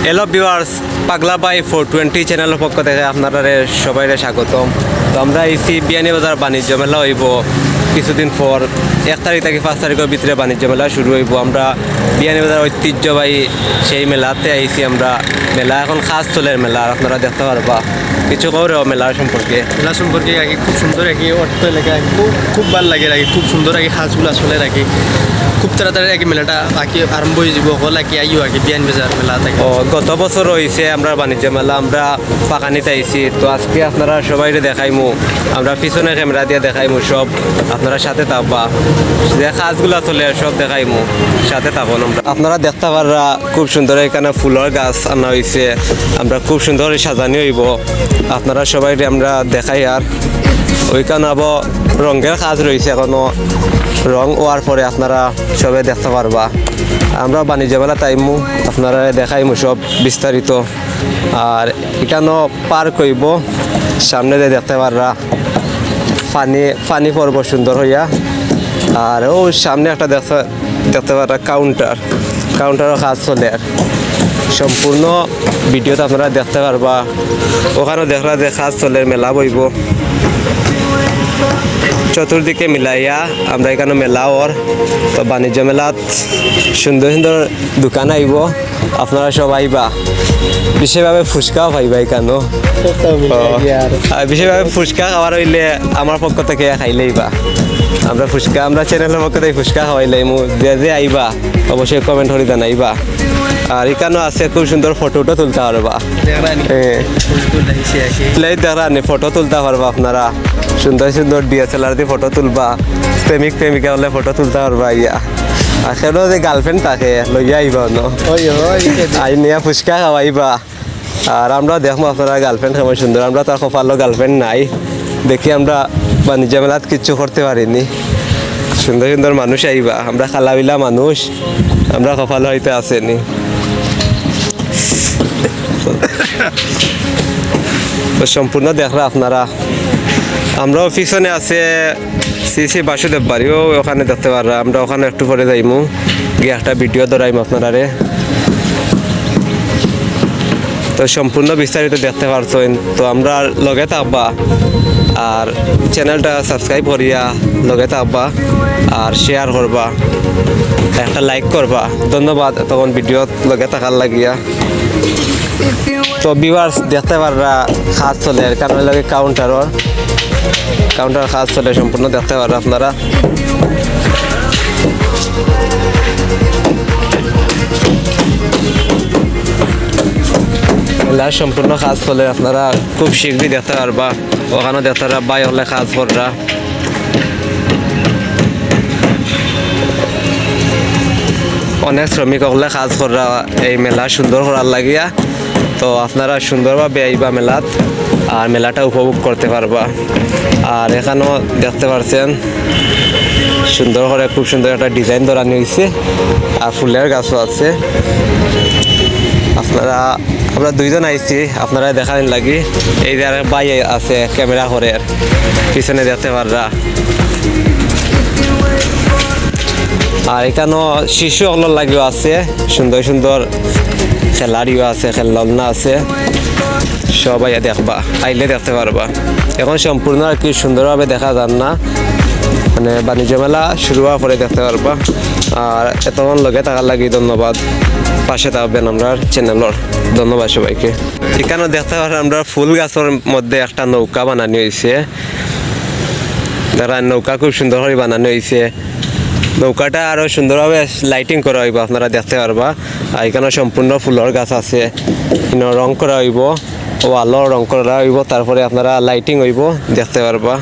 Hello viewers, পাগলা by 420 চ্যানেলের পক্ষ থেকে আপনারা সবাইরে স্বাগতম। তো আমরা এসি বিয়ানীবাজার বাণিজ্য মেলা হইব কিছুদিন পর, 1 তারিখ থেকে 5 তারিখের ভিতরে বাণিজ্য মেলা শুরু হইব। আমরা বিয়ানীবাজার ঐতিহ্যবাহী সেই মেলাতে আইছি। আমরা মেলা এখন খাস চলের মেলা, আপনারা দেখতে পারবা কিছু কৌরে মেলার সম্পর্কে। মেলা সম্পর্কে আগে খুব সুন্দর আগে অর্থ এলাকা খুব ভালো লাগে আগে খুব সুন্দর আগে সাজগুলো আসলে রাখি খুব তাড়াতাড়ি আগে মেলাটা আগে আরম্ভ হয়ে যাব হল আগে আইও আগে বিয়ানীবাজার মেলা থাকে। গত বছর হয়েছে আমরা বাণিজ্য মেলা, আমরা পাকানিতে আইছি। তো আজকে আপনারা সবাই দেখাইমু, আমরা পিছনে ক্যামেরা দিয়ে দেখাইমু সব, আপনারা সাথে থাকবা, যে কাজগুলা চলে সব দেখাইমু, সাথে থাকুন। আপনারা দেখতে পাররা খুব সুন্দর এখানে ফুলের গাছ আনা হয়েছে, আমরা খুব সুন্দর সাজানি হইব, আপনারা সবাই আমরা দেখাই। আর ওইখানে আবার রঙের কাজ রয়েছে, এখনো রং হওয়ার পরে আপনারা সবাই দেখতে পারবা। আমরা বাণিজ্য মেলা টাইমু আপনারা দেখাইমু সব বিস্তারিত। আর এখানেও পার্ক হইব, সামনে দিয়ে দেখতে পাররা পানি পড়ব সুন্দর হইয়া। আর ও সামনে একটা দেখতে পাররা কাউন্টারও কাজ চলে। আর সম্পূর্ণ ভিডিওতে আপনারা দেখতে পারবা, ওখানেও দেখলা যে কাজ চলে, মেলা বইব চতুর্দিকে মিলাইয়া। আমরা এখানে মেলা ওর তো বাণিজ্য মেলাত সুন্দর সুন্দর দোকান আইব, আপনারা সব আইবা। বিশেষভাবে ফুচকাও পাইবা এখানেও, বিশেষভাবে ফুচকা খাওয়ার হইলে আমার পক্ষ থেকে খাইলেইবা। আমরা ফুচকা, আমরা চ্যানেলের পক্ষ থেকে ফুচকা খাওয়াইলাইমু, যে আইবা অবশ্যই কমেন্ট করে জানাইবা। আর এখানেও আছে খুব সুন্দর ফটোটা তুলতে পারবা, ফটো তুলতে পারবা আপনারা, সুন্দর সুন্দর ডিএসএলআর দিয়ে ফটো তুলবা, প্রেমিকা হলে ফটো তুলতে পারবা। ইয়া আর সেও যে গার্লফ্রেন্ড থাকে লইয়া আইবা আই নিয়া ফুচকা খাওয়াইবা। আর আমরা দেখবো আপনারা গার্লফ্রেন্ড কেমন সুন্দর, আমরা তার কপালো গার্লফ্রেন্ড নাই দেখি আমরা বাণিজ্য মেলাত কিচ্ছু করতে পারিনি। সুন্দর সুন্দর মানুষ আইবা, আমরা খালাবিলা মানুষ, আমরা কপালো হইতে আসেনি। তো সম্পূর্ণ দেখরা আপনারা। আমরাও পিছনে আছে শ্রী বাসুদেব বাড়িও, ওখানে দেখতে পাররা, আমরা ওখানে একটু পরে যাইমু, গিয়ে একটা ভিডিও ধরাইম আপনারারে। তো সম্পূর্ণ বিস্তারিত দেখতে পারছেন। তো আমরা লগে থাকবা, আর চ্যানেলটা সাবস্ক্রাইব করিয়া লগে থাকবা, আর শেয়ার করবা, একটা লাইক করবা। ধন্যবাদ তখন ভিডিও লগে থাকার লাগিয়া। তো ভিউয়ার্স দেখতে পাররা কাজ চলে, কারণ লাগে কাউন্টার কাজ চলে, সম্পূর্ণ দেখতে পাররা আপনারা। মেলার সম্পূর্ণ কাজ চলে, আপনারা খুব শীঘ্রই দেখতে পারবা। ওখানে দেখতে পারবা বাই হলে কাজ কররা। অনেক শ্রমিক হলে কাজ কররা এই মেলা সুন্দর করার লাগিয়া। তো আপনারা সুন্দরভাবে আইবা মেলাত, আর মেলাটা উপভোগ করতে পারবা। আর এখানেও দেখতে পাচ্ছেন সুন্দর করে খুব সুন্দর একটা ডিজাইন ধরানো হয়েছে, আর ফুলের গাছও আছে। আমরা দুইজন আইছি, আপনারা দেখার লাগি। এই যে আরেক ভাই আছে ক্যামেরা করে, পিছনে দেখতে পাররা। আর এখানেও শিশু অগলোর লাগিও আছে, সুন্দর সুন্দর খেলারিও আছে, খেলনা আছে, সবাই দেখবা, আইলে দেখতে পারবা। এখন সম্পূর্ণ আর কি সুন্দরভাবে দেখা যান না, মানে বাণিজ্য মেলা শুরু হওয়ার পরে দেখতে পারবা। আর এতক্ষণ লগে থাকার লাগি ধন্যবাদ, পাশে থাকবেন আমরা চ্যানেলের। ধন্যবাদ সবাইকে। এখানেও দেখতে পারেন আমরা ফুল গাছের মধ্যে একটা নৌকা বানানো হয়েছে, যারা নৌকা খুব সুন্দর করে বানানো হয়েছে। নৌকাটা আরও সুন্দরভাবে লাইটিং করা হইব, আপনারা দেখতে পারবা। আর এখানে সম্পূর্ণ ফুলের গাছ আছে, রং করা হইব, ওয়ালও রং করা হইব, তারপরে আপনারা লাইটিং হইব, দেখতে পারবা।